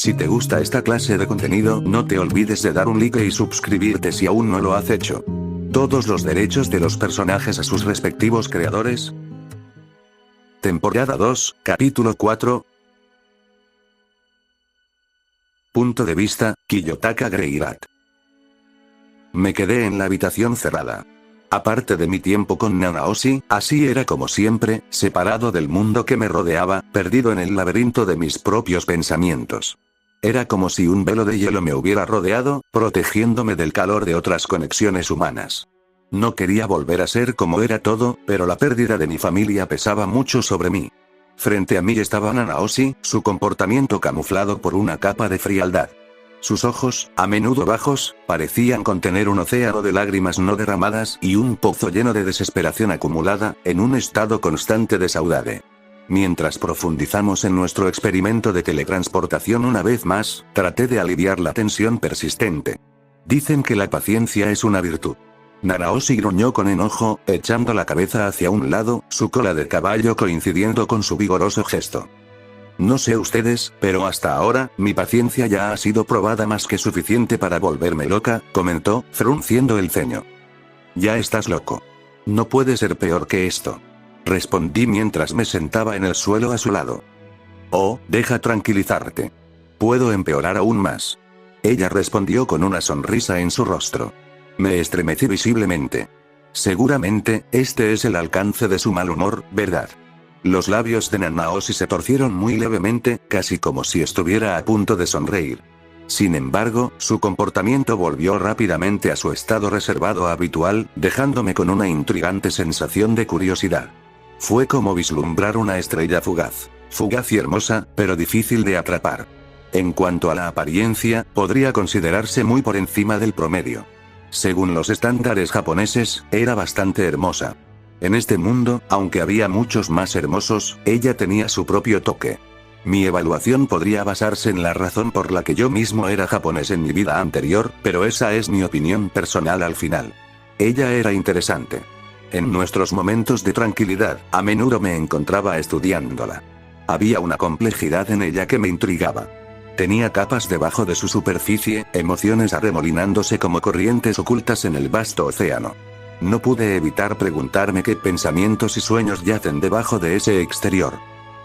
Si te gusta esta clase de contenido, no te olvides de dar un like y suscribirte si aún no lo has hecho. Todos los derechos de los personajes a sus respectivos creadores. Temporada 2, capítulo 4. Punto de vista, Kiyotaka Greirat. Me quedé en la habitación cerrada. Aparte de mi tiempo con Nanaoshi, así era como siempre, separado del mundo que me rodeaba, perdido en el laberinto de mis propios pensamientos. Era como si un velo de hielo me hubiera rodeado, protegiéndome del calor de otras conexiones humanas. No quería volver a ser como era todo, pero la pérdida de mi familia pesaba mucho sobre mí. Frente a mí estaba Nanaoshi, su comportamiento camuflado por una capa de frialdad. Sus ojos, a menudo bajos, parecían contener un océano de lágrimas no derramadas y un pozo lleno de desesperación acumulada, en un estado constante de saudade. Mientras profundizamos en nuestro experimento de teletransportación una vez más, traté de aliviar la tensión persistente. Dicen que la paciencia es una virtud. Nanaoshi gruñó con enojo, echando la cabeza hacia un lado, su cola de caballo coincidiendo con su vigoroso gesto. No sé ustedes, pero hasta ahora, mi paciencia ya ha sido probada más que suficiente para volverme loca, comentó, frunciendo el ceño. Ya estás loco. No puede ser peor que esto. Respondí mientras me sentaba en el suelo a su lado. Oh, deja tranquilizarte. Puedo empeorar aún más. Ella respondió con una sonrisa en su rostro. Me estremecí visiblemente. Seguramente, este es el alcance de su mal humor, ¿verdad? Los labios de Nanaoshi se torcieron muy levemente, casi como si estuviera a punto de sonreír. Sin embargo, su comportamiento volvió rápidamente a su estado reservado habitual, dejándome con una intrigante sensación de curiosidad. Fue como vislumbrar una estrella fugaz y hermosa, pero difícil de atrapar. En cuanto a la apariencia, podría considerarse muy por encima del promedio. Según los estándares japoneses, era bastante hermosa. En este mundo, aunque había muchos más hermosos, ella tenía su propio toque. Mi evaluación podría basarse en la razón por la que yo mismo era japonés en mi vida anterior, pero esa es mi opinión personal al final. Ella era interesante. En nuestros momentos de tranquilidad, a menudo me encontraba estudiándola. Había una complejidad en ella que me intrigaba. Tenía capas debajo de su superficie, emociones arremolinándose como corrientes ocultas en el vasto océano. No pude evitar preguntarme qué pensamientos y sueños yacen debajo de ese exterior.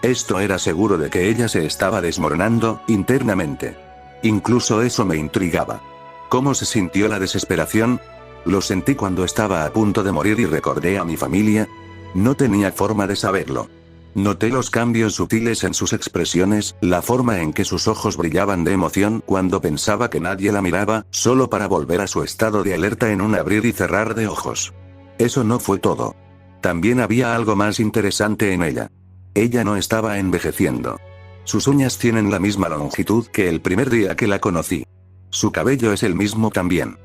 Esto era seguro de que ella se estaba desmoronando, internamente. Incluso eso me intrigaba. ¿Cómo se sintió la desesperación? Lo sentí cuando estaba a punto de morir y recordé a mi familia. No tenía forma de saberlo. Noté los cambios sutiles en sus expresiones, la forma en que sus ojos brillaban de emoción cuando pensaba que nadie la miraba, solo para volver a su estado de alerta en un abrir y cerrar de ojos. Eso no fue todo. También había algo más interesante en ella. Ella no estaba envejeciendo. Sus uñas tienen la misma longitud que el primer día que la conocí. Su cabello es el mismo también.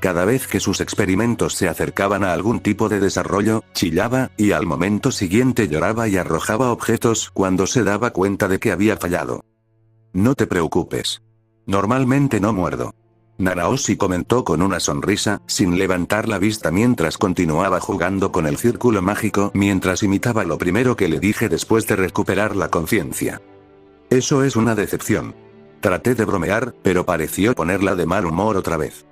Cada vez que sus experimentos se acercaban a algún tipo de desarrollo, chillaba, y al momento siguiente lloraba y arrojaba objetos cuando se daba cuenta de que había fallado. No te preocupes. Normalmente no muerdo. Nanaoshi comentó con una sonrisa, sin levantar la vista mientras continuaba jugando con el círculo mágico mientras imitaba lo primero que le dije después de recuperar la conciencia. Eso es una decepción. Traté de bromear, pero pareció ponerla de mal humor otra vez.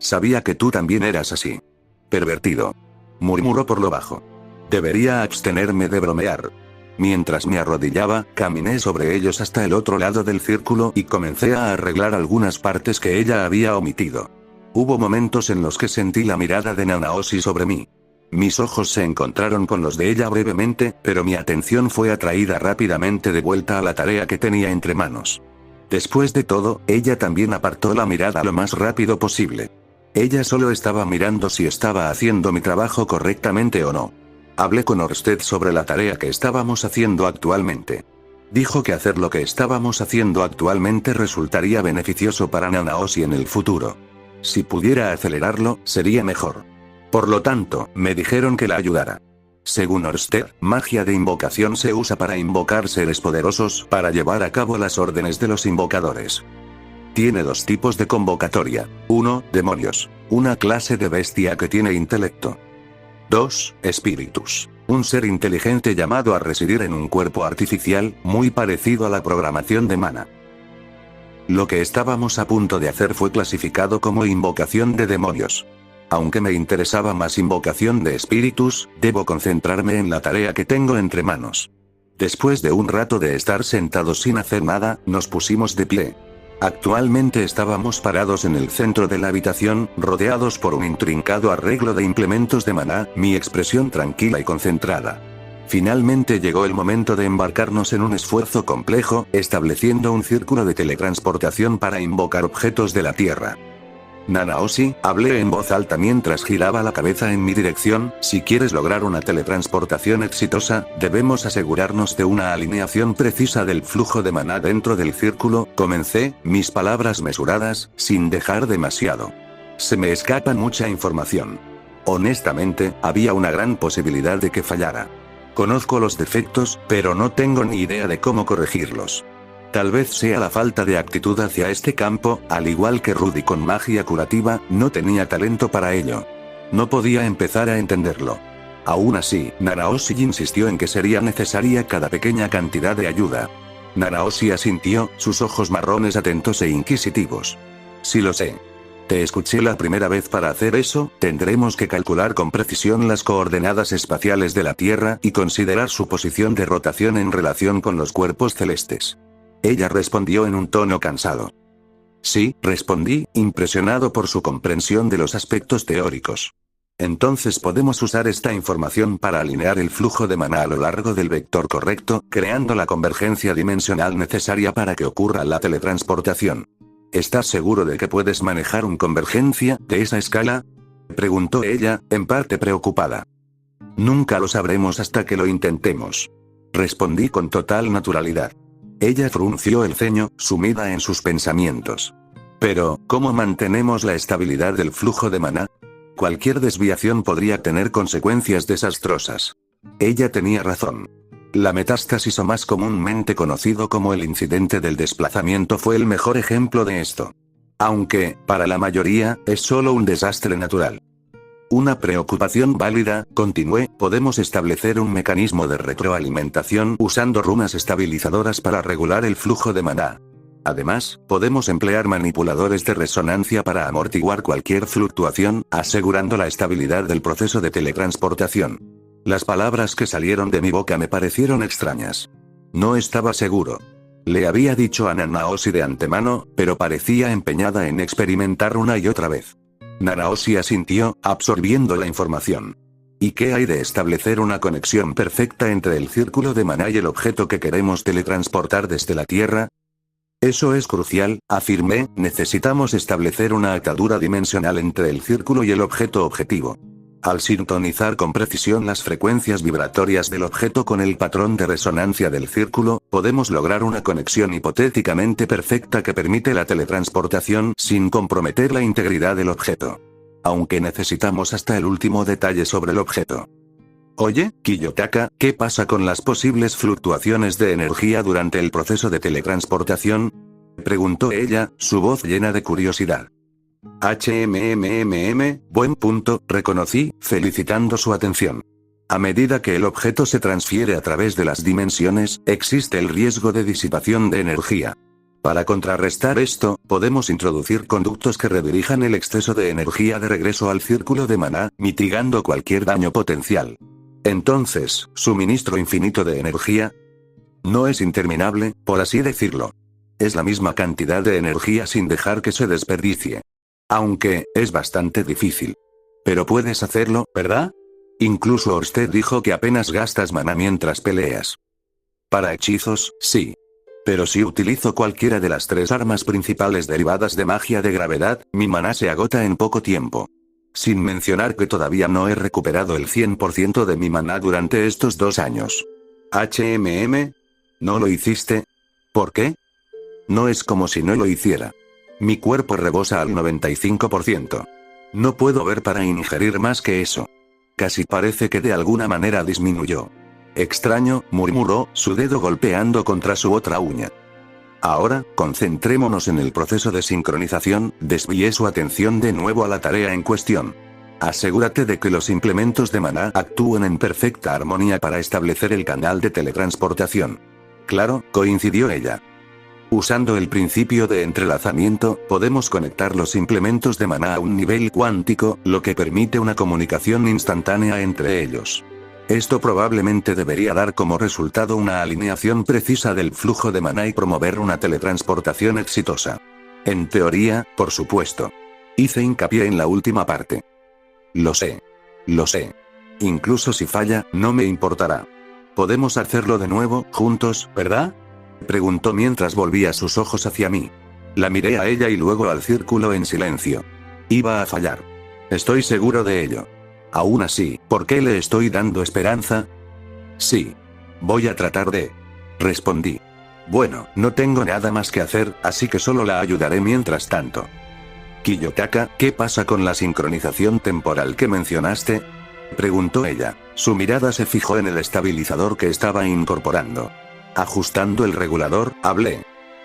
Sabía que tú también eras así. Pervertido. Murmuró por lo bajo. Debería abstenerme de bromear. Mientras me arrodillaba, caminé sobre ellos hasta el otro lado del círculo y comencé a arreglar algunas partes que ella había omitido. Hubo momentos en los que sentí la mirada de Nanaoshi sobre mí. Mis ojos se encontraron con los de ella brevemente, pero mi atención fue atraída rápidamente de vuelta a la tarea que tenía entre manos. Después de todo, ella también apartó la mirada lo más rápido posible. Ella solo estaba mirando si estaba haciendo mi trabajo correctamente o no. Hablé con Orsted sobre la tarea que estábamos haciendo actualmente. Dijo que hacer lo que estábamos haciendo actualmente resultaría beneficioso para Nanaoshi en el futuro. Si pudiera acelerarlo, sería mejor. Por lo tanto, me dijeron que la ayudara. Según Orsted, magia de invocación se usa para invocar seres poderosos para llevar a cabo las órdenes de los invocadores. Tiene dos tipos de convocatoria. 1. Demonios. Una clase de bestia que tiene intelecto. 2. Espíritus. Un ser inteligente llamado a residir en un cuerpo artificial, muy parecido a la programación de mana. Lo que estábamos a punto de hacer fue clasificado como invocación de demonios. Aunque me interesaba más invocación de espíritus, debo concentrarme en la tarea que tengo entre manos. Después de un rato de estar sentados sin hacer nada, nos pusimos de pie. Actualmente estábamos parados en el centro de la habitación, rodeados por un intrincado arreglo de implementos de maná, mi expresión tranquila y concentrada. Finalmente llegó el momento de embarcarnos en un esfuerzo complejo, estableciendo un círculo de teletransportación para invocar objetos de la Tierra. Nanaoshi, hablé en voz alta mientras giraba la cabeza en mi dirección, si quieres lograr una teletransportación exitosa, debemos asegurarnos de una alineación precisa del flujo de maná dentro del círculo, comencé, mis palabras mesuradas, sin dejar demasiado. Se me escapa mucha información. Honestamente, había una gran posibilidad de que fallara. Conozco los defectos, pero no tengo ni idea de cómo corregirlos. Tal vez sea la falta de actitud hacia este campo, al igual que Rudy con magia curativa, no tenía talento para ello. No podía empezar a entenderlo. Aún así, Nanaoshi insistió en que sería necesaria cada pequeña cantidad de ayuda. Nanaoshi asintió, sus ojos marrones atentos e inquisitivos. Sí lo sé. Te escuché la primera vez para hacer eso, tendremos que calcular con precisión las coordenadas espaciales de la Tierra y considerar su posición de rotación en relación con los cuerpos celestes. Ella respondió en un tono cansado. Sí, respondí, impresionado por su comprensión de los aspectos teóricos. Entonces podemos usar esta información para alinear el flujo de maná a lo largo del vector correcto, creando la convergencia dimensional necesaria para que ocurra la teletransportación. ¿Estás seguro de que puedes manejar una convergencia de esa escala?, preguntó ella, en parte preocupada. Nunca lo sabremos hasta que lo intentemos. Respondí con total naturalidad. Ella frunció el ceño, sumida en sus pensamientos. Pero, ¿cómo mantenemos la estabilidad del flujo de maná? Cualquier desviación podría tener consecuencias desastrosas. Ella tenía razón. La metástasis, o más comúnmente conocido como el incidente del desplazamiento, fue el mejor ejemplo de esto. Aunque, para la mayoría, es solo un desastre natural. Una preocupación válida, continué, podemos establecer un mecanismo de retroalimentación usando runas estabilizadoras para regular el flujo de maná. Además, podemos emplear manipuladores de resonancia para amortiguar cualquier fluctuación, asegurando la estabilidad del proceso de teletransportación. Las palabras que salieron de mi boca me parecieron extrañas. No estaba seguro. Le había dicho a Nanaoshi de antemano, pero parecía empeñada en experimentar una y otra vez. Nanaoshi asintió, absorbiendo la información. ¿Y qué hay de establecer una conexión perfecta entre el círculo de maná y el objeto que queremos teletransportar desde la Tierra? Eso es crucial, afirmé, necesitamos establecer una atadura dimensional entre el círculo y el objeto objetivo. Al sintonizar con precisión las frecuencias vibratorias del objeto con el patrón de resonancia del círculo, podemos lograr una conexión hipotéticamente perfecta que permite la teletransportación sin comprometer la integridad del objeto. Aunque necesitamos hasta el último detalle sobre el objeto. Oye, Kiyotaka, ¿qué pasa con las posibles fluctuaciones de energía durante el proceso de teletransportación?, preguntó ella, su voz llena de curiosidad. Buen punto, reconocí, felicitando su atención. A medida que el objeto se transfiere a través de las dimensiones, existe el riesgo de disipación de energía. Para contrarrestar esto, podemos introducir conductos que redirijan el exceso de energía de regreso al círculo de maná, mitigando cualquier daño potencial. Entonces, ¿suministro infinito de energía? No es interminable, por así decirlo. Es la misma cantidad de energía sin dejar que se desperdicie. Aunque, es bastante difícil. Pero puedes hacerlo, ¿verdad? Incluso Orsted dijo que apenas gastas maná mientras peleas. Para hechizos, sí. Pero si utilizo cualquiera de las 3 armas principales derivadas de magia de gravedad, mi maná se agota en poco tiempo. Sin mencionar que todavía no he recuperado el 100% de mi maná durante estos 2 años. ¿No lo hiciste? ¿Por qué? No es como si no lo hiciera. Mi cuerpo rebosa al 95%. No puedo ver para ingerir más que eso. Casi parece que de alguna manera disminuyó. Extraño, murmuró, su dedo golpeando contra su otra uña. Ahora, concentrémonos en el proceso de sincronización, desvié su atención de nuevo a la tarea en cuestión. Asegúrate de que los implementos de maná actúen en perfecta armonía para establecer el canal de teletransportación. Claro, coincidió ella. Usando el principio de entrelazamiento, podemos conectar los implementos de maná a un nivel cuántico, lo que permite una comunicación instantánea entre ellos. Esto probablemente debería dar como resultado una alineación precisa del flujo de maná y promover una teletransportación exitosa. En teoría, por supuesto. Hice hincapié en la última parte. Lo sé. Lo sé. Incluso si falla, no me importará. Podemos hacerlo de nuevo, juntos, ¿verdad? Preguntó mientras volvía sus ojos hacia mí. La miré a ella y luego al círculo en silencio. Iba a fallar. Estoy seguro de ello. Aún así, ¿por qué le estoy dando esperanza? Sí. Voy a tratar de... Respondí. Bueno, no tengo nada más que hacer, así que solo la ayudaré mientras tanto. Kiyotaka, ¿qué pasa con la sincronización temporal que mencionaste? Preguntó ella. Su mirada se fijó en el estabilizador que estaba incorporando. Ajustando el regulador, hablé.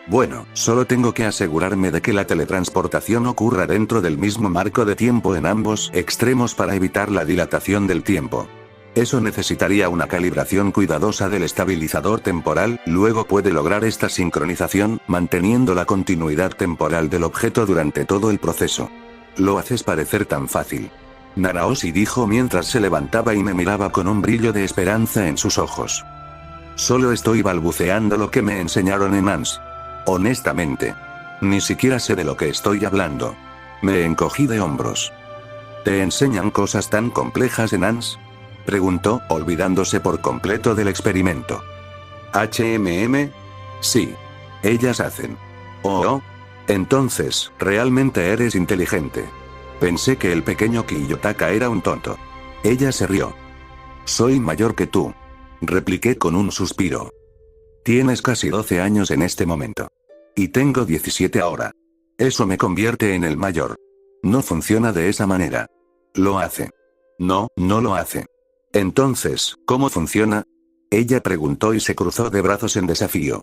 Bueno, solo tengo que asegurarme de que la teletransportación ocurra dentro del mismo marco de tiempo en ambos extremos para evitar la dilatación del tiempo. Eso necesitaría una calibración cuidadosa del estabilizador temporal, luego puede lograr esta sincronización, manteniendo la continuidad temporal del objeto durante todo el proceso. Lo haces parecer tan fácil. Naraoshi dijo mientras se levantaba y me miraba con un brillo de esperanza en sus ojos. Solo estoy balbuceando lo que me enseñaron en ANS. Honestamente. Ni siquiera sé de lo que estoy hablando. Me encogí de hombros. ¿Te enseñan cosas tan complejas en ANS? Preguntó, olvidándose por completo del experimento. ¿HMM? Sí. Ellas hacen. Oh. Entonces, realmente eres inteligente. Pensé que el pequeño Kiyotaka era un tonto. Ella se rió. Soy mayor que tú. Repliqué con un suspiro. Tienes casi 12 años en este momento. Y tengo 17 ahora. Eso me convierte en el mayor. No funciona de esa manera. Lo hace. No, no lo hace. Entonces, ¿cómo funciona? Ella preguntó y se cruzó de brazos en desafío.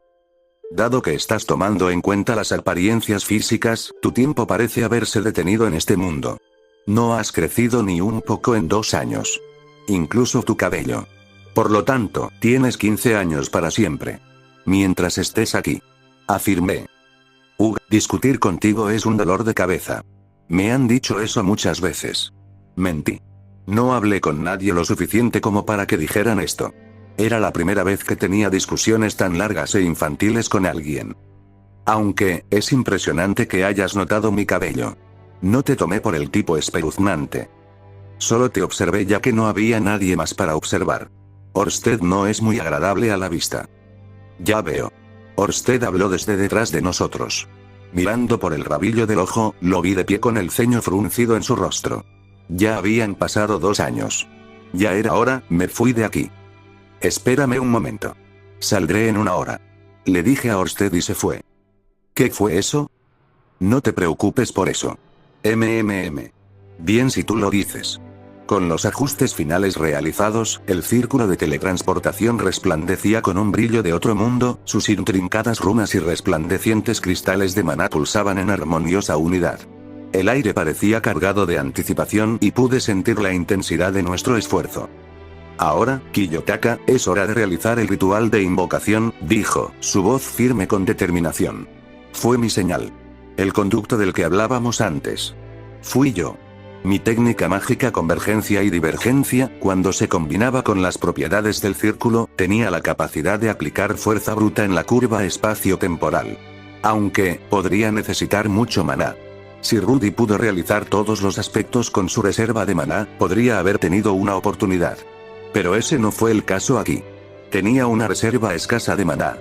Dado que estás tomando en cuenta las apariencias físicas, tu tiempo parece haberse detenido en este mundo. No has crecido ni un poco en 2 años. Incluso tu cabello. Por lo tanto, tienes 15 años para siempre. Mientras estés aquí. Afirmé. Discutir contigo es un dolor de cabeza. Me han dicho eso muchas veces. Mentí. No hablé con nadie lo suficiente como para que dijeran esto. Era la primera vez que tenía discusiones tan largas e infantiles con alguien. Aunque, es impresionante que hayas notado mi cabello. No te tomé por el tipo espeluznante. Solo te observé ya que no había nadie más para observar. Orsted no es muy agradable a la vista. Ya veo. Orsted habló desde detrás de nosotros. Mirando por el rabillo del ojo, lo vi de pie con el ceño fruncido en su rostro. Ya habían pasado 2 años. Ya era hora, me fui de aquí. Espérame un momento. Saldré en 1 hora. Le dije a Orsted y se fue. ¿Qué fue eso? No te preocupes por eso. Bien si tú lo dices. Con los ajustes finales realizados, el círculo de teletransportación resplandecía con un brillo de otro mundo, sus intrincadas runas y resplandecientes cristales de maná pulsaban en armoniosa unidad. El aire parecía cargado de anticipación y pude sentir la intensidad de nuestro esfuerzo. Ahora, Kiyotaka, es hora de realizar el ritual de invocación, dijo, su voz firme con determinación. Fue mi señal. El conducto del que hablábamos antes. Fui yo. Mi técnica mágica convergencia y divergencia, cuando se combinaba con las propiedades del círculo, tenía la capacidad de aplicar fuerza bruta en la curva espacio-temporal. Aunque, podría necesitar mucho maná. Si Rudy pudo realizar todos los aspectos con su reserva de maná, podría haber tenido una oportunidad. Pero ese no fue el caso aquí. Tenía una reserva escasa de maná.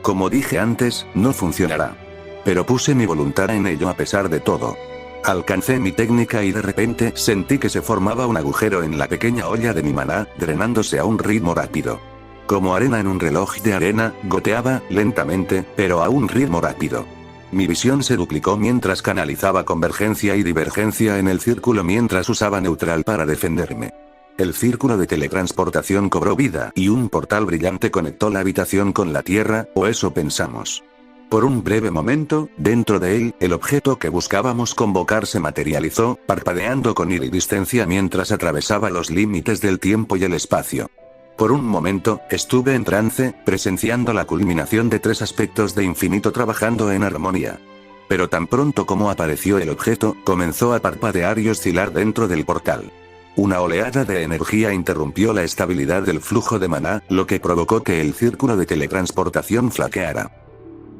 Como dije antes, no funcionará. Pero puse mi voluntad en ello a pesar de todo. Alcancé mi técnica y de repente sentí que se formaba un agujero en la pequeña olla de mi maná, drenándose a un ritmo rápido. Como arena en un reloj de arena, goteaba, lentamente, pero a un ritmo rápido. Mi visión se duplicó mientras canalizaba convergencia y divergencia en el círculo mientras usaba neutral para defenderme. El círculo de teletransportación cobró vida y un portal brillante conectó la habitación con la Tierra, o eso pensamos. Por un breve momento, dentro de él, el objeto que buscábamos convocar se materializó, parpadeando con iridiscencia mientras atravesaba los límites del tiempo y el espacio. Por un momento, estuve en trance, presenciando la culminación de 3 aspectos de infinito trabajando en armonía. Pero tan pronto como apareció el objeto, comenzó a parpadear y oscilar dentro del portal. Una oleada de energía interrumpió la estabilidad del flujo de maná, lo que provocó que el círculo de teletransportación flaqueara.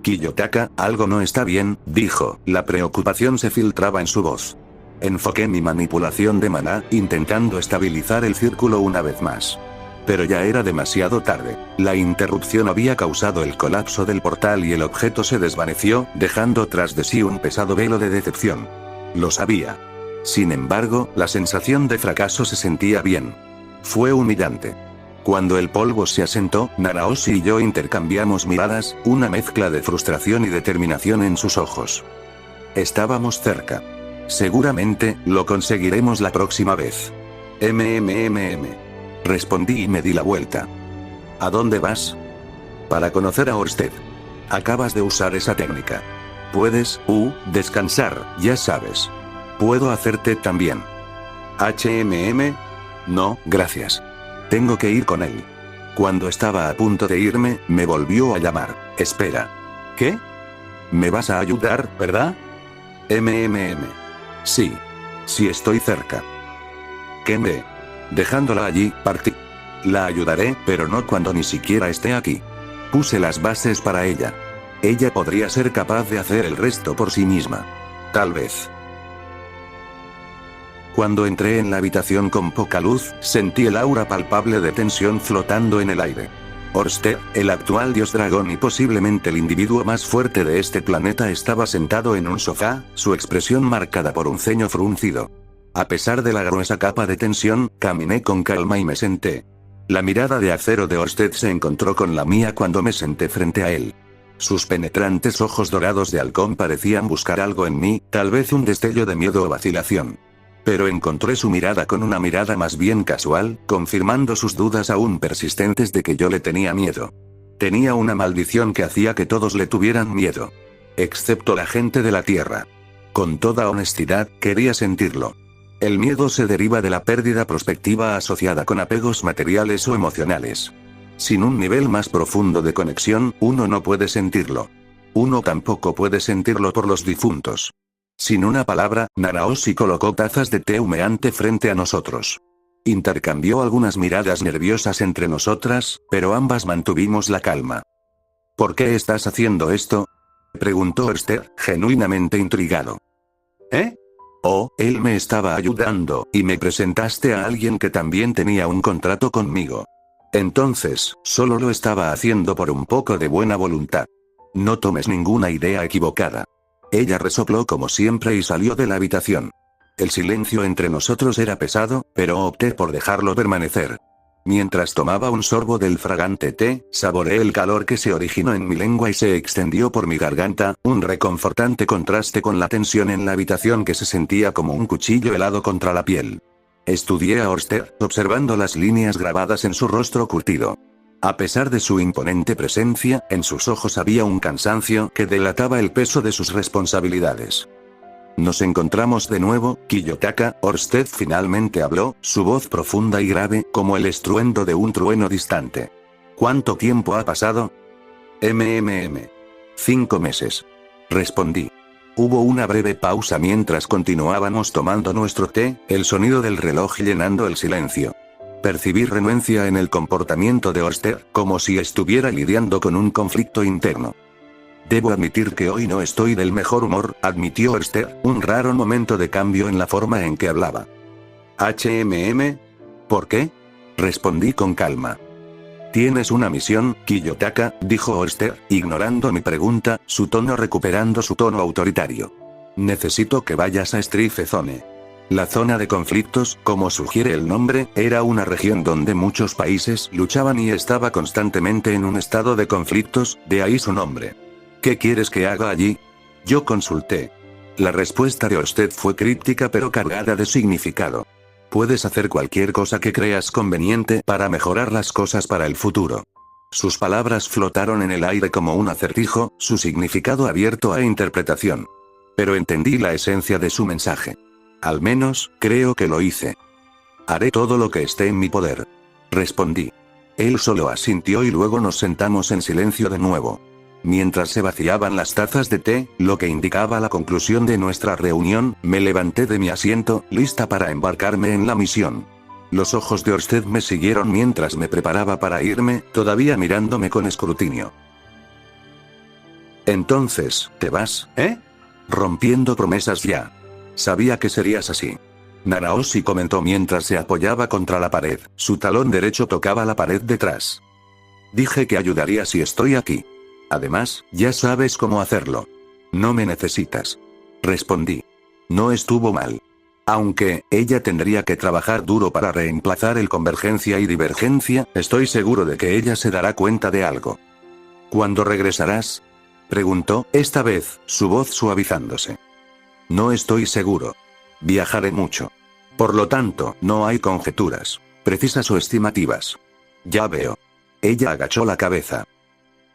Kiyotaka, algo no está bien, dijo, la preocupación se filtraba en su voz. Enfoqué mi manipulación de maná, intentando estabilizar el círculo una vez más. Pero ya era demasiado tarde. La interrupción había causado el colapso del portal y el objeto se desvaneció, dejando tras de sí un pesado velo de decepción. Lo sabía. Sin embargo, la sensación de fracaso se sentía bien. Fue humillante. Cuando el polvo se asentó, Nanaoshi y yo intercambiamos miradas, una mezcla de frustración y determinación en sus ojos. Estábamos cerca. Seguramente, lo conseguiremos la próxima vez. Respondí y me di la vuelta. ¿A dónde vas? Para conocer a Orsted. Acabas de usar esa técnica. Puedes, descansar, ya sabes. Puedo hacerte también. No, gracias. Tengo que ir con él. Cuando estaba a punto de irme, me volvió a llamar. Espera. ¿Qué? ¿Me vas a ayudar, verdad? Sí. Sí, estoy cerca. ¿Qué me? Dejándola allí, partí. La ayudaré, pero no cuando ni siquiera esté aquí. Puse las bases para ella. Ella podría ser capaz de hacer el resto por sí misma. Tal vez. Cuando entré en la habitación con poca luz, sentí el aura palpable de tensión flotando en el aire. Orsted, el actual dios dragón y posiblemente el individuo más fuerte de este planeta, estaba sentado en un sofá, su expresión marcada por un ceño fruncido. A pesar de la gruesa capa de tensión, caminé con calma y me senté. La mirada de acero de Orsted se encontró con la mía cuando me senté frente a él. Sus penetrantes ojos dorados de halcón parecían buscar algo en mí, tal vez un destello de miedo o vacilación. Pero encontré su mirada con una mirada más bien casual, confirmando sus dudas aún persistentes de que yo le tenía miedo. Tenía una maldición que hacía que todos le tuvieran miedo. Excepto la gente de la Tierra. Con toda honestidad, quería sentirlo. El miedo se deriva de la pérdida prospectiva asociada con apegos materiales o emocionales. Sin un nivel más profundo de conexión, uno no puede sentirlo. Uno tampoco puede sentirlo por los difuntos. Sin una palabra, Nanaoshi colocó tazas de té humeante frente a nosotros. Intercambió algunas miradas nerviosas entre nosotras, pero ambas mantuvimos la calma. ¿Por qué estás haciendo esto? Preguntó Esther, genuinamente intrigado. Oh, él me estaba ayudando, y me presentaste a alguien que también tenía un contrato conmigo. Entonces, solo lo estaba haciendo por un poco de buena voluntad. No tomes ninguna idea equivocada. Ella resopló como siempre y salió de la habitación. El silencio entre nosotros era pesado, pero opté por dejarlo permanecer. Mientras tomaba un sorbo del fragante té, saboreé el calor que se originó en mi lengua y se extendió por mi garganta, un reconfortante contraste con la tensión en la habitación que se sentía como un cuchillo helado contra la piel. Estudié a Orsted, observando las líneas grabadas en su rostro curtido. A pesar de su imponente presencia, en sus ojos había un cansancio que delataba el peso de sus responsabilidades. Nos encontramos de nuevo, Kiyotaka. Orsted finalmente habló, su voz profunda y grave, como el estruendo de un trueno distante. ¿Cuánto tiempo ha pasado? 5 meses. Respondí. Hubo una breve pausa mientras continuábamos tomando nuestro té, el sonido del reloj llenando el silencio. Percibí renuencia en el comportamiento de Orsted, como si estuviera lidiando con un conflicto interno. Debo admitir que hoy no estoy del mejor humor, admitió Orsted, un raro momento de cambio en la forma en que hablaba. ¿Por qué? Respondí con calma. Tienes una misión, Kiyotaka, dijo Orsted, ignorando mi pregunta, su tono recuperando su tono autoritario. Necesito que vayas a Strife Zone. La zona de conflictos, como sugiere el nombre, era una región donde muchos países luchaban y estaba constantemente en un estado de conflictos, de ahí su nombre. ¿Qué quieres que haga allí? Yo consulté. La respuesta de Orsted fue críptica pero cargada de significado. Puedes hacer cualquier cosa que creas conveniente para mejorar las cosas para el futuro. Sus palabras flotaron en el aire como un acertijo, su significado abierto a interpretación. Pero entendí la esencia de su mensaje. Al menos, creo que lo hice. Haré todo lo que esté en mi poder. Respondí. Él solo asintió y luego nos sentamos en silencio de nuevo. Mientras se vaciaban las tazas de té, lo que indicaba la conclusión de nuestra reunión, me levanté de mi asiento, lista para embarcarme en la misión. Los ojos de Orsted me siguieron mientras me preparaba para irme, todavía mirándome con escrutinio. Entonces, ¿te vas, rompiendo promesas ya? Sabía que serías así. Naraoshi comentó mientras se apoyaba contra la pared, su talón derecho tocaba la pared detrás. Dije que ayudaría si estoy aquí. Además, ya sabes cómo hacerlo. No me necesitas. Respondí. No estuvo mal. Aunque, ella tendría que trabajar duro para reemplazar el convergencia y divergencia, estoy seguro de que ella se dará cuenta de algo. ¿Cuándo regresarás? Preguntó, esta vez, su voz suavizándose. No estoy seguro. Viajaré mucho. Por lo tanto, no hay conjeturas precisas o estimativas. Ya veo. Ella agachó la cabeza.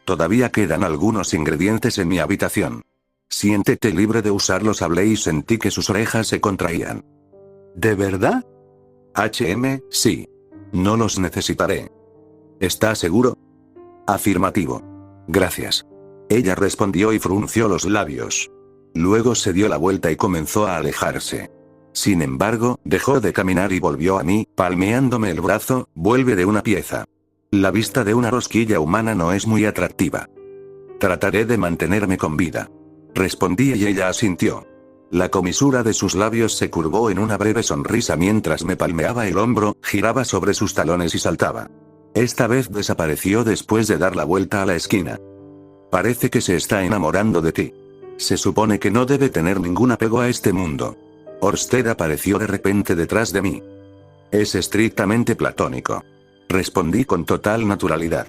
Todavía quedan algunos ingredientes en mi habitación. Siéntete libre de usarlos, hablé y sentí que sus orejas se contraían. ¿De verdad? Sí. No los necesitaré. ¿Estás seguro? Afirmativo. Gracias. Ella respondió y frunció los labios. Luego se dio la vuelta y comenzó a alejarse. Sin embargo, dejó de caminar y volvió a mí, palmeándome el brazo, vuelve de una pieza. La vista de una rosquilla humana no es muy atractiva. Trataré de mantenerme con vida. Respondí y ella asintió. La comisura de sus labios se curvó en una breve sonrisa mientras me palmeaba el hombro, giraba sobre sus talones y saltaba. Esta vez desapareció después de dar la vuelta a la esquina. Parece que se está enamorando de ti. Se supone que no debe tener ningún apego a este mundo. Orsted apareció de repente detrás de mí. Es estrictamente platónico. Respondí con total naturalidad.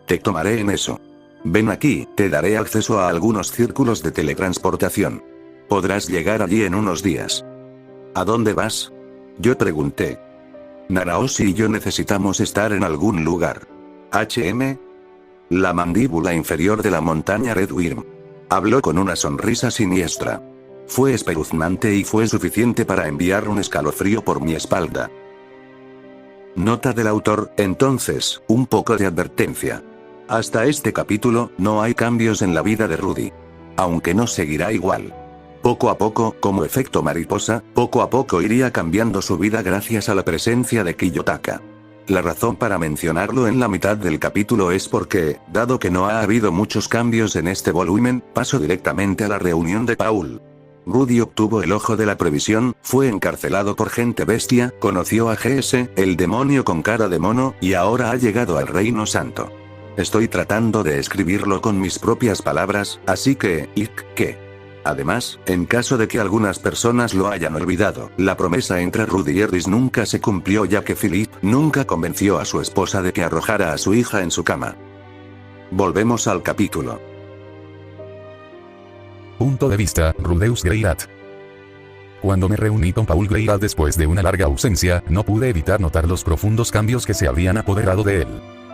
Te tomaré en eso. Ven aquí, te daré acceso a algunos círculos de teletransportación. Podrás llegar allí en unos días. ¿A dónde vas? Yo pregunté. Naraoshi y yo necesitamos estar en algún lugar. La mandíbula inferior de la montaña Red Wyrm. Habló con una sonrisa siniestra. Fue espeluznante y fue suficiente para enviar un escalofrío por mi espalda. Nota del autor, entonces, un poco de advertencia. Hasta este capítulo, no hay cambios en la vida de Rudy. Aunque no seguirá igual. Poco a poco, como efecto mariposa, poco a poco iría cambiando su vida gracias a la presencia de Kiyotaka. La razón para mencionarlo en la mitad del capítulo es porque, dado que no ha habido muchos cambios en este volumen, paso directamente a la reunión de Paul. Rudy obtuvo el ojo de la previsión, fue encarcelado por gente bestia, conoció a GS, el demonio con cara de mono, y ahora ha llegado al Reino Santo. Estoy tratando de escribirlo con mis propias palabras, así que, Además, en caso de que algunas personas lo hayan olvidado, la promesa entre Rudy y Eris nunca se cumplió ya que Philip nunca convenció a su esposa de que arrojara a su hija en su cama. Volvemos al capítulo. Punto de vista, Rudeus Greyrat. Cuando me reuní con Paul Greyrat después de una larga ausencia, no pude evitar notar los profundos cambios que se habían apoderado de él.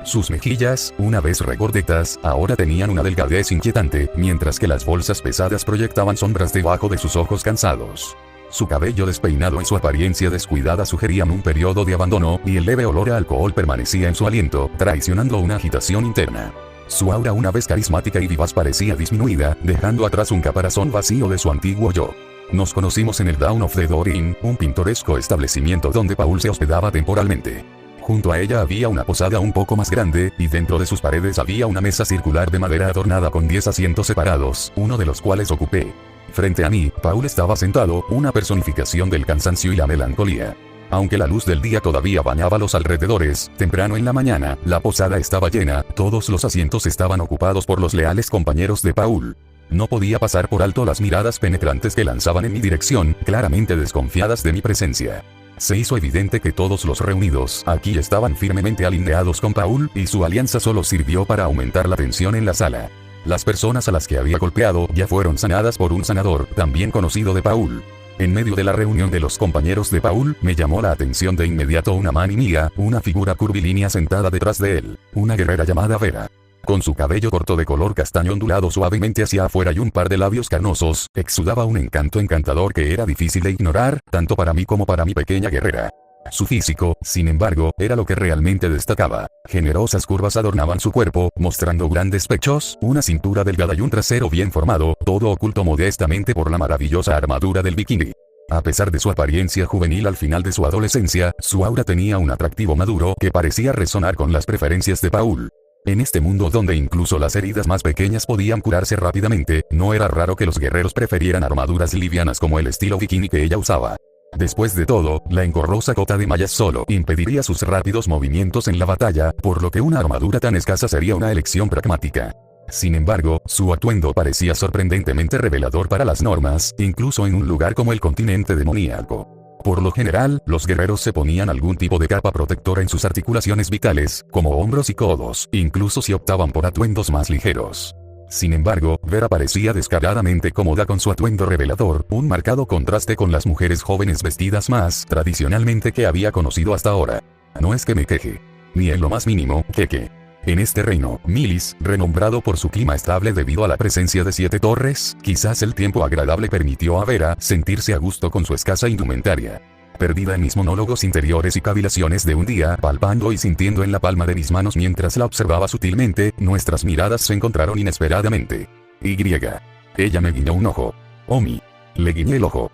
Sus mejillas, una vez regordetas, ahora tenían una delgadez inquietante, mientras que las bolsas pesadas proyectaban sombras debajo de sus ojos cansados. Su cabello despeinado y su apariencia descuidada sugerían un periodo de abandono, y el leve olor a alcohol permanecía en su aliento, traicionando una agitación interna. Su aura, una vez carismática y vivaz, parecía disminuida, dejando atrás un caparazón vacío de su antiguo yo. Nos conocimos en el Dawn of the Door Inn, un pintoresco establecimiento donde Paul se hospedaba temporalmente. Junto a ella había una posada un poco más grande, y dentro de sus paredes había una mesa circular de madera adornada con 10 asientos separados, uno de los cuales ocupé. Frente a mí, Paul estaba sentado, una personificación del cansancio y la melancolía. Aunque la luz del día todavía bañaba los alrededores, temprano en la mañana, la posada estaba llena, todos los asientos estaban ocupados por los leales compañeros de Paul. No podía pasar por alto las miradas penetrantes que lanzaban en mi dirección, claramente desconfiadas de mi presencia. Se hizo evidente que todos los reunidos aquí estaban firmemente alineados con Paul, y su alianza solo sirvió para aumentar la tensión en la sala. Las personas a las que había golpeado ya fueron sanadas por un sanador, también conocido de Paul. En medio de la reunión de los compañeros de Paul, me llamó la atención de inmediato una mani mía, una figura curvilínea sentada detrás de él, una guerrera llamada Vera. Con su cabello corto de color castaño ondulado suavemente hacia afuera y un par de labios carnosos, exudaba un encanto encantador que era difícil de ignorar, tanto para mí como para mi pequeña guerrera. Su físico, sin embargo, era lo que realmente destacaba. Generosas curvas adornaban su cuerpo, mostrando grandes pechos, una cintura delgada y un trasero bien formado, todo oculto modestamente por la maravillosa armadura del bikini. A pesar de su apariencia juvenil al final de su adolescencia, su aura tenía un atractivo maduro que parecía resonar con las preferencias de Paul. En este mundo donde incluso las heridas más pequeñas podían curarse rápidamente, no era raro que los guerreros prefirieran armaduras livianas como el estilo bikini que ella usaba. Después de todo, la engorrosa cota de mallas solo impediría sus rápidos movimientos en la batalla, por lo que una armadura tan escasa sería una elección pragmática. Sin embargo, su atuendo parecía sorprendentemente revelador para las normas, incluso en un lugar como el continente demoníaco. Por lo general, los guerreros se ponían algún tipo de capa protectora en sus articulaciones vitales, como hombros y codos, incluso si optaban por atuendos más ligeros. Sin embargo, Vera parecía descaradamente cómoda con su atuendo revelador, un marcado contraste con las mujeres jóvenes vestidas más tradicionalmente que había conocido hasta ahora. No es que me queje. Ni en lo más mínimo, que. En este reino, Milis, renombrado por su clima estable debido a la presencia de 7 torres, quizás el tiempo agradable permitió a Vera sentirse a gusto con su escasa indumentaria. Perdida en mis monólogos interiores y cavilaciones de un día, palpando y sintiendo en la palma de mis manos mientras la observaba sutilmente, nuestras miradas se encontraron inesperadamente. Ella me guiñó un ojo. Omi. Le guiñé el ojo.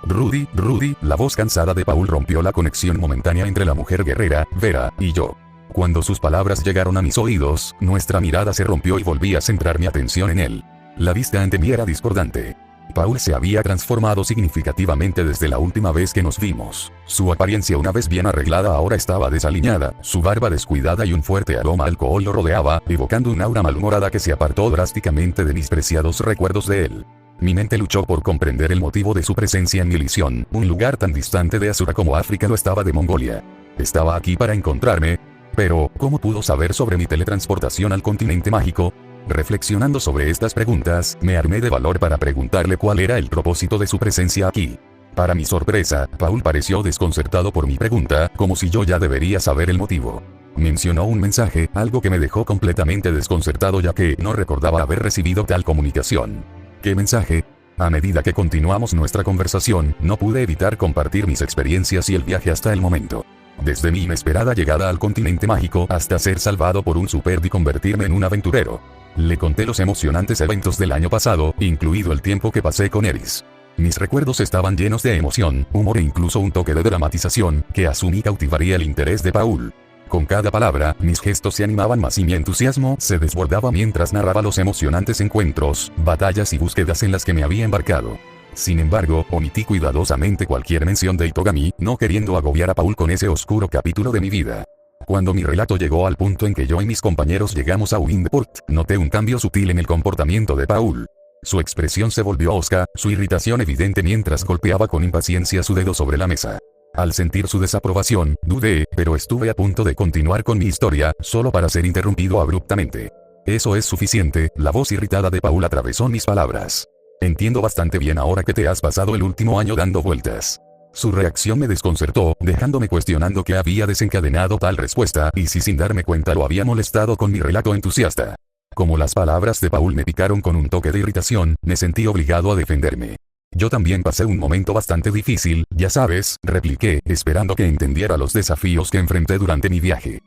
Rudy, la voz cansada de Paul rompió la conexión momentánea entre la mujer guerrera, Vera, y yo. Cuando sus palabras llegaron a mis oídos, nuestra mirada se rompió y volví a centrar mi atención en él. La vista ante mí era discordante. Paul se había transformado significativamente desde la última vez que nos vimos. Su apariencia una vez bien arreglada ahora estaba desaliñada, su barba descuidada y un fuerte aroma a alcohol lo rodeaba, evocando un aura malhumorada que se apartó drásticamente de mis preciados recuerdos de él. Mi mente luchó por comprender el motivo de su presencia en Milisión, un lugar tan distante de Asura como África lo estaba de Mongolia. Estaba aquí para encontrarme. Pero, ¿cómo pudo saber sobre mi teletransportación al continente mágico? Reflexionando sobre estas preguntas, me armé de valor para preguntarle cuál era el propósito de su presencia aquí. Para mi sorpresa, Paul pareció desconcertado por mi pregunta, como si yo ya debería saber el motivo. Mencionó un mensaje, algo que me dejó completamente desconcertado ya que no recordaba haber recibido tal comunicación. ¿Qué mensaje? A medida que continuamos nuestra conversación, no pude evitar compartir mis experiencias y el viaje hasta el momento. Desde mi inesperada llegada al continente mágico hasta ser salvado por un super y convertirme en un aventurero. Le conté los emocionantes eventos del año pasado, incluido el tiempo que pasé con Eris. Mis recuerdos estaban llenos de emoción, humor e incluso un toque de dramatización, que asumí cautivaría el interés de Paul. Con cada palabra, mis gestos se animaban más y mi entusiasmo se desbordaba mientras narraba los emocionantes encuentros, batallas y búsquedas en las que me había embarcado. Sin embargo, omití cuidadosamente cualquier mención de Itogami, no queriendo agobiar a Paul con ese oscuro capítulo de mi vida. Cuando mi relato llegó al punto en que yo y mis compañeros llegamos a Windport, noté un cambio sutil en el comportamiento de Paul. Su expresión se volvió hosca, su irritación evidente mientras golpeaba con impaciencia su dedo sobre la mesa. Al sentir su desaprobación, dudé, pero estuve a punto de continuar con mi historia, solo para ser interrumpido abruptamente. Eso es suficiente, la voz irritada de Paul atravesó mis palabras. Entiendo bastante bien ahora que te has pasado el último año dando vueltas. Su reacción me desconcertó, dejándome cuestionando qué había desencadenado tal respuesta y si sin darme cuenta lo había molestado con mi relato entusiasta. Como las palabras de Paul me picaron con un toque de irritación, me sentí obligado a defenderme. Yo también pasé un momento bastante difícil, ya sabes, repliqué, esperando que entendiera los desafíos que enfrenté durante mi viaje.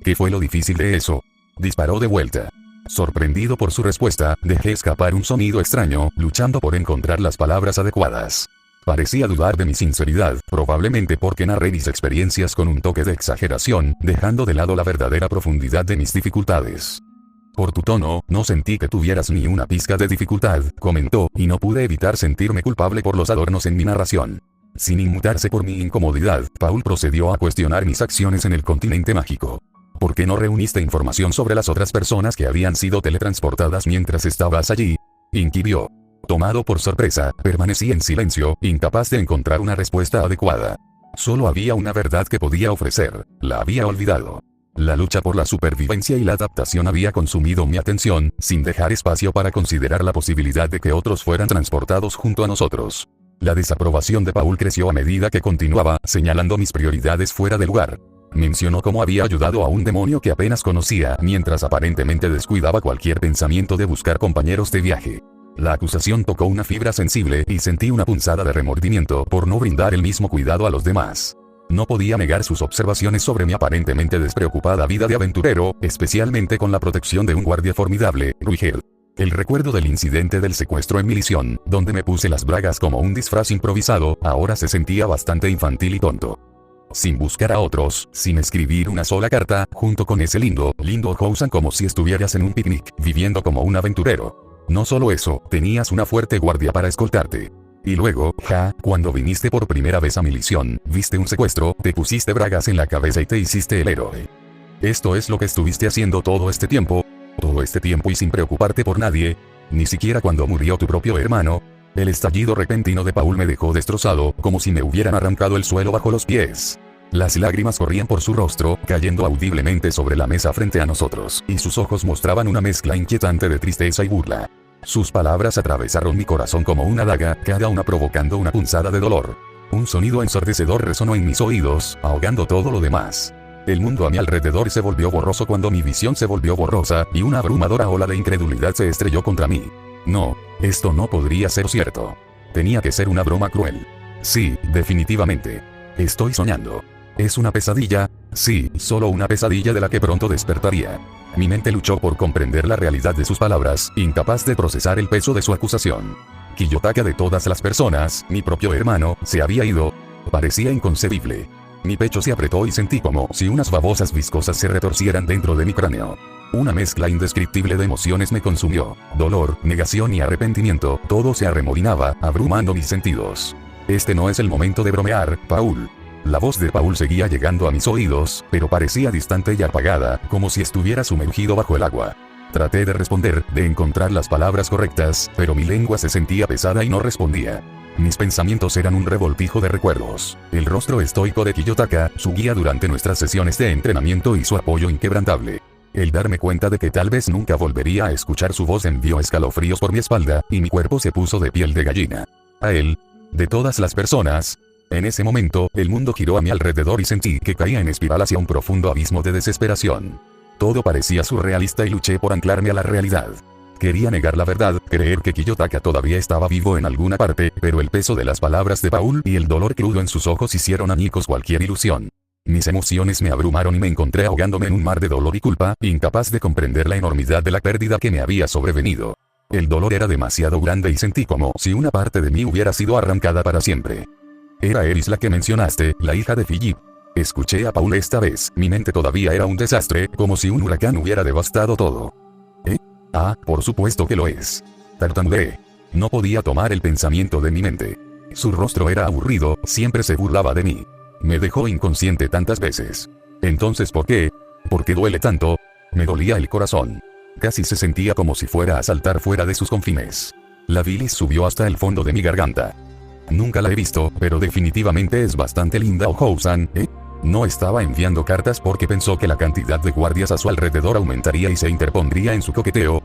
¿Qué fue lo difícil de eso? Disparó de vuelta. Sorprendido por su respuesta, dejé escapar un sonido extraño, luchando por encontrar las palabras adecuadas. Parecía dudar de mi sinceridad, probablemente porque narré mis experiencias con un toque de exageración, dejando de lado la verdadera profundidad de mis dificultades. Por tu tono, no sentí que tuvieras ni una pizca de dificultad, comentó, y no pude evitar sentirme culpable por los adornos en mi narración. Sin inmutarse por mi incomodidad, Paul procedió a cuestionar mis acciones en el continente mágico. ¿Por qué no reuniste información sobre las otras personas que habían sido teletransportadas mientras estabas allí? Inquirió. Tomado por sorpresa, permanecí en silencio, incapaz de encontrar una respuesta adecuada. Solo había una verdad que podía ofrecer, la había olvidado. La lucha por la supervivencia y la adaptación había consumido mi atención, sin dejar espacio para considerar la posibilidad de que otros fueran transportados junto a nosotros. La desaprobación de Paul creció a medida que continuaba, señalando mis prioridades fuera de lugar. Mencionó cómo había ayudado a un demonio que apenas conocía, mientras aparentemente descuidaba cualquier pensamiento de buscar compañeros de viaje. La acusación tocó una fibra sensible y sentí una punzada de remordimiento por no brindar el mismo cuidado a los demás. No podía negar sus observaciones sobre mi aparentemente despreocupada vida de aventurero, especialmente con la protección de un guardia formidable, Ruigel. El recuerdo del incidente del secuestro en mi lisión, donde me puse las bragas como un disfraz improvisado, ahora se sentía bastante infantil y tonto. Sin buscar a otros, sin escribir una sola carta, junto con ese lindo Houston, como si estuvieras en un picnic, viviendo como un aventurero. No solo eso, tenías una fuerte guardia para escoltarte. Y luego, cuando viniste por primera vez a mi lisión, viste un secuestro, te pusiste bragas en la cabeza y te hiciste el héroe. Esto es lo que estuviste haciendo todo este tiempo y sin preocuparte por nadie, ni siquiera cuando murió tu propio hermano. El estallido repentino de Paul me dejó destrozado, como si me hubieran arrancado el suelo bajo los pies. Las lágrimas corrían por su rostro, cayendo audiblemente sobre la mesa frente a nosotros, y sus ojos mostraban una mezcla inquietante de tristeza y burla. Sus palabras atravesaron mi corazón como una daga, cada una provocando una punzada de dolor. Un sonido ensordecedor resonó en mis oídos, ahogando todo lo demás. El mundo a mi alrededor se volvió borroso cuando mi visión se volvió borrosa, y una abrumadora ola de incredulidad se estrelló contra mí. No, esto no podría ser cierto. Tenía que ser una broma cruel. Sí, definitivamente. Estoy soñando. ¿Es una pesadilla? Sí, solo una pesadilla de la que pronto despertaría. Mi mente luchó por comprender la realidad de sus palabras, incapaz de procesar el peso de su acusación. Kiyotaka, de todas las personas, mi propio hermano, se había ido. Parecía inconcebible. Mi pecho se apretó y sentí como si unas babosas viscosas se retorcieran dentro de mi cráneo. Una mezcla indescriptible de emociones me consumió. Dolor, negación y arrepentimiento, todo se arremolinaba, abrumando mis sentidos. Este no es el momento de bromear, Paul. La voz de Paul seguía llegando a mis oídos, pero parecía distante y apagada, como si estuviera sumergido bajo el agua. Traté de responder, de encontrar las palabras correctas, pero mi lengua se sentía pesada y no respondía. Mis pensamientos eran un revoltijo de recuerdos. El rostro estoico de Kiyotaka, su guía durante nuestras sesiones de entrenamiento y su apoyo inquebrantable. El darme cuenta de que tal vez nunca volvería a escuchar su voz envió escalofríos por mi espalda, y mi cuerpo se puso de piel de gallina. A él, de todas las personas. En ese momento, el mundo giró a mi alrededor y sentí que caía en espiral hacia un profundo abismo de desesperación. Todo parecía surrealista y luché por anclarme a la realidad. Quería negar la verdad, creer que Kiyotaka todavía estaba vivo en alguna parte, pero el peso de las palabras de Paul y el dolor crudo en sus ojos hicieron añicos cualquier ilusión. Mis emociones me abrumaron y me encontré ahogándome en un mar de dolor y culpa, incapaz de comprender la enormidad de la pérdida que me había sobrevenido. El dolor era demasiado grande y sentí como si una parte de mí hubiera sido arrancada para siempre. Era Eris la que mencionaste, la hija de Philip. Escuché a Paul esta vez, mi mente todavía era un desastre, como si un huracán hubiera devastado todo. Ah, por supuesto que lo es. Tartamudeé. No podía tomar el pensamiento de mi mente. Su rostro era aburrido, siempre se burlaba de mí. Me dejó inconsciente tantas veces. Entonces, ¿por qué? ¿Por qué duele tanto? Me dolía el corazón. Casi se sentía como si fuera a saltar fuera de sus confines. La bilis subió hasta el fondo de mi garganta. Nunca la he visto, pero definitivamente es bastante linda. Ohou-san, No estaba enviando cartas porque pensó que la cantidad de guardias a su alrededor aumentaría y se interpondría en su coqueteo.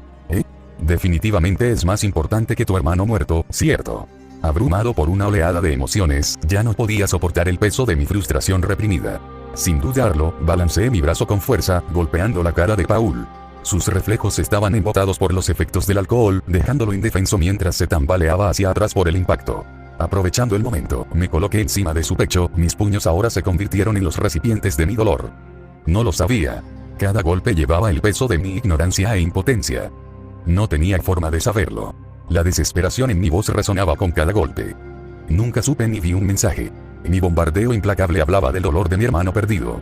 Definitivamente es más importante que tu hermano muerto, ¿cierto? Abrumado por una oleada de emociones, ya no podía soportar el peso de mi frustración reprimida. Sin dudarlo, balanceé mi brazo con fuerza, golpeando la cara de Paul. Sus reflejos estaban embotados por los efectos del alcohol, dejándolo indefenso mientras se tambaleaba hacia atrás por el impacto. Aprovechando el momento, me coloqué encima de su pecho, mis puños ahora se convirtieron en los recipientes de mi dolor. No lo sabía. Cada golpe llevaba el peso de mi ignorancia e impotencia. No tenía forma de saberlo. La desesperación en mi voz resonaba con cada golpe. Nunca supe ni vi un mensaje. Mi bombardeo implacable hablaba del dolor de mi hermano perdido.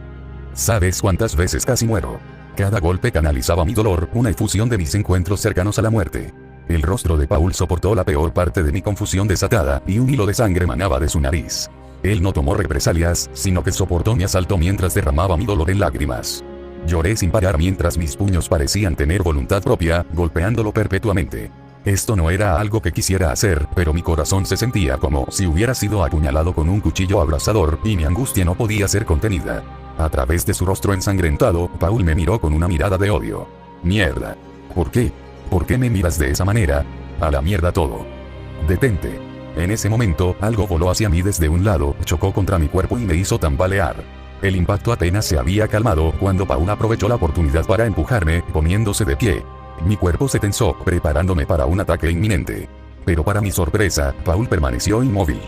¿Sabes cuántas veces casi muero? Cada golpe canalizaba mi dolor, una efusión de mis encuentros cercanos a la muerte. El rostro de Paul soportó la peor parte de mi confusión desatada, y un hilo de sangre manaba de su nariz. Él no tomó represalias, sino que soportó mi asalto mientras derramaba mi dolor en lágrimas. Lloré sin parar mientras mis puños parecían tener voluntad propia, golpeándolo perpetuamente. Esto no era algo que quisiera hacer, pero mi corazón se sentía como si hubiera sido apuñalado con un cuchillo abrasador, y mi angustia no podía ser contenida. A través de su rostro ensangrentado, Paul me miró con una mirada de odio. Mierda. ¿Por qué? ¿Por qué me miras de esa manera? A la mierda todo. Detente. En ese momento, algo voló hacia mí desde un lado, chocó contra mi cuerpo y me hizo tambalear. El impacto apenas se había calmado cuando Paul aprovechó la oportunidad para empujarme, poniéndose de pie. Mi cuerpo se tensó, preparándome para un ataque inminente. Pero para mi sorpresa, Paul permaneció inmóvil.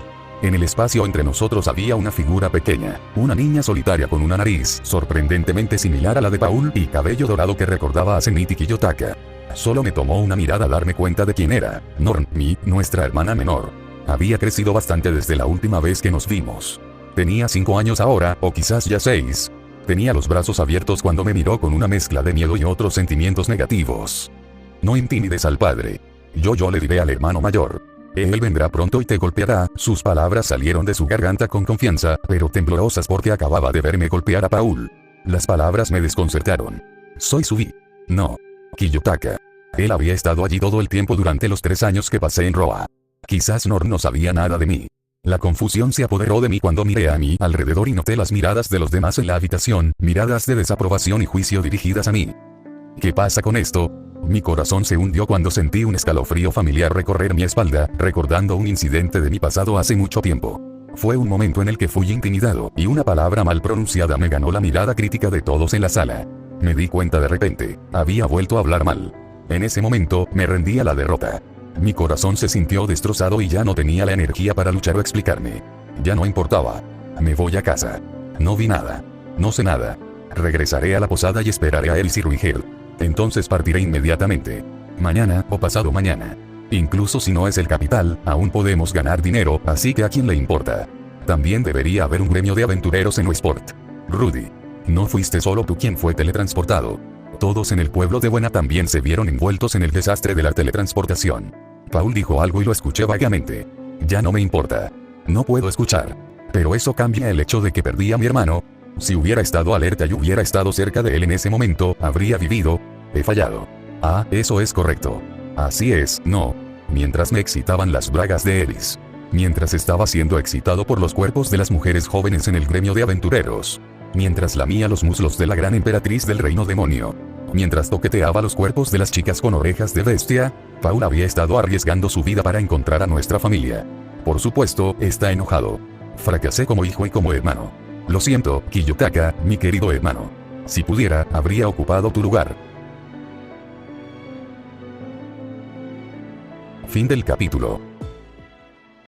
En el espacio entre nosotros había una figura pequeña, una niña solitaria con una nariz sorprendentemente similar a la de Paul y cabello dorado que recordaba a Zenith Kiyotaka. Solo me tomó una mirada darme cuenta de quién era. Normi, nuestra hermana menor. Había crecido bastante desde la última vez que nos vimos. Tenía 5 años ahora, o quizás ya 6. Tenía los brazos abiertos cuando me miró con una mezcla de miedo y otros sentimientos negativos. No intimides al padre. Yo le diré al hermano mayor. Él vendrá pronto y te golpeará. Sus palabras salieron de su garganta con confianza, pero temblorosas porque acababa de verme golpear a Paul. Las palabras me desconcertaron. Soy Subi. No. Kiyotaka. Él había estado allí todo el tiempo durante los 3 años que pasé en Roa. Quizás Nor no sabía nada de mí. La confusión se apoderó de mí cuando miré a mi alrededor y noté las miradas de los demás en la habitación, miradas de desaprobación y juicio dirigidas a mí. ¿Qué pasa con esto? Mi corazón se hundió cuando sentí un escalofrío familiar recorrer mi espalda, recordando un incidente de mi pasado hace mucho tiempo. Fue un momento en el que fui intimidado, y una palabra mal pronunciada me ganó la mirada crítica de todos en la sala. Me di cuenta de repente, había vuelto a hablar mal. En ese momento, me rendí a la derrota. Mi corazón se sintió destrozado y ya no tenía la energía para luchar o explicarme. Ya no importaba. Me voy a casa. No vi nada. No sé nada. Regresaré a la posada y esperaré a Elsie Ruigel. Entonces partiré inmediatamente. Mañana o pasado mañana. Incluso si no es el capital, aún podemos ganar dinero, así que ¿a quién le importa? También debería haber un gremio de aventureros en Westport. Rudy. No fuiste solo tú quien fue teletransportado. Todos en el pueblo de Buena también se vieron envueltos en el desastre de la teletransportación. Paul dijo algo y lo escuché vagamente. Ya no me importa. No puedo escuchar. Pero eso cambia el hecho de que perdí a mi hermano. Si hubiera estado alerta y hubiera estado cerca de él en ese momento, habría vivido. He fallado. Ah, eso es correcto. Así es, no. Mientras me excitaban las bragas de Eris. Mientras estaba siendo excitado por los cuerpos de las mujeres jóvenes en el gremio de aventureros. Mientras lamía los muslos de la gran emperatriz del reino demonio. Mientras toqueteaba los cuerpos de las chicas con orejas de bestia, Paul había estado arriesgando su vida para encontrar a nuestra familia. Por supuesto, está enojado. Fracasé como hijo y como hermano. Lo siento, Kiyotaka, mi querido hermano. Si pudiera, habría ocupado tu lugar. Fin del capítulo.